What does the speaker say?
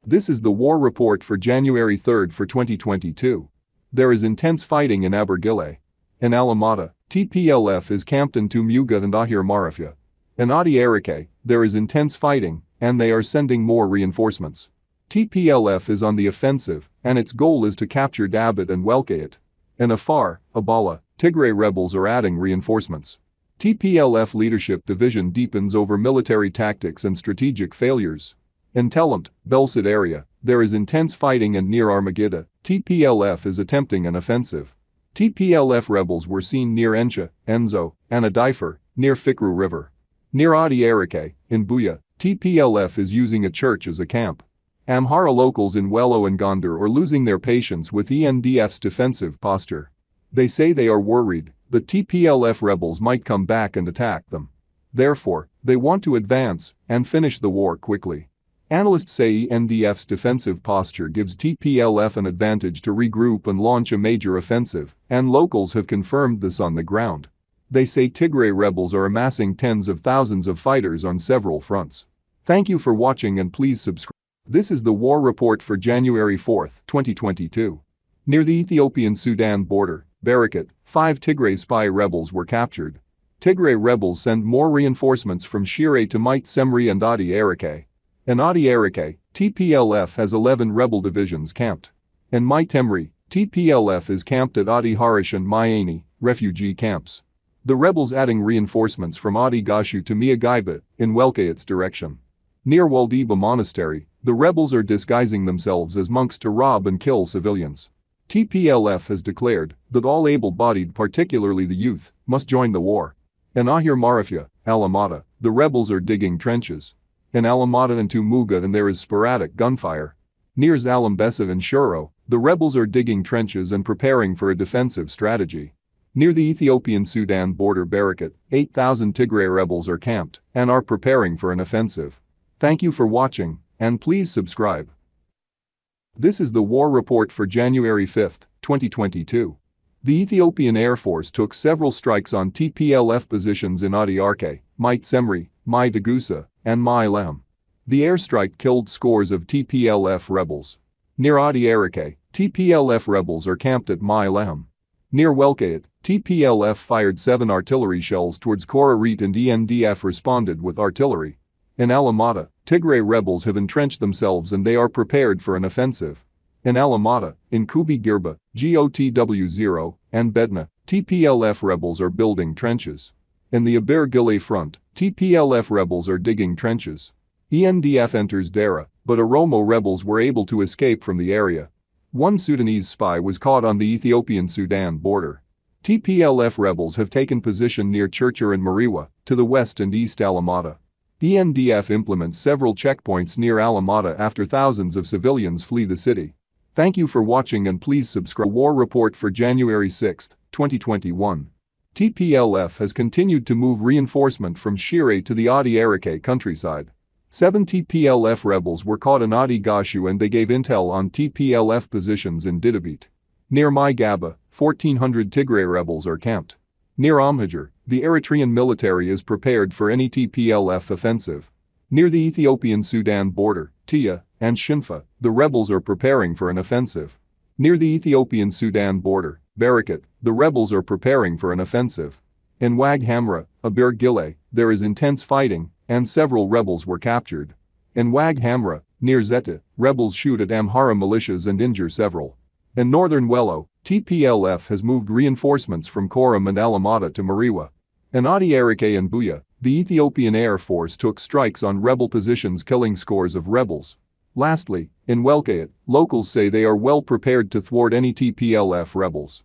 This is the war report for January 3 for 2022. There is intense fighting in Abergele. In Alamata, TPLF is camped in Tumuga and Ahir Marafia. In Adi Arike, there is intense fighting, and they are sending more reinforcements. TPLF is on the offensive, and its goal is to capture Dabat and Welkayet. In Afar, Abala, Tigray rebels are adding reinforcements. TPLF leadership division deepens over military tactics and strategic failures. In Telamt, Belsid area, there is intense fighting, and near Armageddon, TPLF is attempting an offensive. TPLF rebels were seen near Encha, Enzo, and Adaifer, near Fikru River. Near Adi Arike, in Buya, TPLF is using a church as a camp. Amhara locals in Wello and Gondar are losing their patience with ENDF's defensive posture. They say they are worried that TPLF rebels might come back and attack them. Therefore, they want to advance and finish the war quickly. Analysts say ENDF's defensive posture gives TPLF an advantage to regroup and launch a major offensive, and locals have confirmed this on the ground. They say Tigray rebels are amassing tens of thousands of fighters on several fronts. Thank you for watching, and please subscribe. This is the war report for January 4, 2022. Near the Ethiopian-Sudan border, Barakat, 5 Tigray spy rebels were captured. Tigray rebels send more reinforcements from Shire to Might Semri and Adi Arike. In Adi Arike, TPLF has 11 rebel divisions camped. In Might Emri, TPLF is camped at Adi Harish and Mayani, refugee camps. The rebels adding reinforcements from Adi Gashu to Miagaiba, in Welkayet's direction. Near Waldiba Monastery, the rebels are disguising themselves as monks to rob and kill civilians. TPLF has declared that all able-bodied, particularly the youth, must join the war. In Ahir Marafia, Alamata, the rebels are digging trenches. In Alamata and Tumuga, and there is sporadic gunfire. Near Zalambesa and Shuro, the rebels are digging trenches and preparing for a defensive strategy. Near the Ethiopian-Sudan border Barakat, 8,000 Tigray rebels are camped and are preparing for an offensive. Thank you for watching, and please subscribe. This is the war report for January 5, 2022. The Ethiopian Air Force took several strikes on TPLF positions in Adi Arke, Might Semri, Mai Dagusa, and Mai Lem. The airstrike killed scores of TPLF rebels. Near Adi Arike, TPLF rebels are camped at Mai Lem. Near Welkayet, TPLF fired 7 artillery shells towards Korarit, and ENDF responded with artillery. In Alamata, Tigray rebels have entrenched themselves and they are prepared for an offensive. In Alamata, in Kubi Girba, GOTW-0, and Bedna, TPLF rebels are building trenches. In the Abergele front, TPLF rebels are digging trenches. ENDF enters Dara, but Oromo rebels were able to escape from the area. One Sudanese spy was caught on the Ethiopian-Sudan border. TPLF rebels have taken position near Churcher and Mariwa, to the west and east Alamata. ENDF implements several checkpoints near Alamata after thousands of civilians flee the city. Thank you for watching, and please subscribe. War report for January 6, 2021. TPLF has continued to move reinforcement from Shire to the Adi Arike countryside. 7 TPLF rebels were caught in Adi Gashu, and they gave intel on TPLF positions in Didabit. Near Mai Gaba, 1,400 Tigray rebels are camped. Near Amhajar, the Eritrean military is prepared for any TPLF offensive. Near the Ethiopian-Sudan border, Tia, and Shinfa, the rebels are preparing for an offensive. Near the Ethiopian-Sudan border, Barakat, the rebels are preparing for an offensive. In Wag Hamra, Abergele, there is intense fighting, and several rebels were captured. In Wag Hamra, near Zeta, rebels shoot at Amhara militias and injure several. In northern Wello, TPLF has moved reinforcements from Koram and Alamata to Mariwa. In Adi Arike and Buya, the Ethiopian Air Force took strikes on rebel positions, killing scores of rebels. Lastly, in Welkayet, locals say they are well prepared to thwart any TPLF rebels.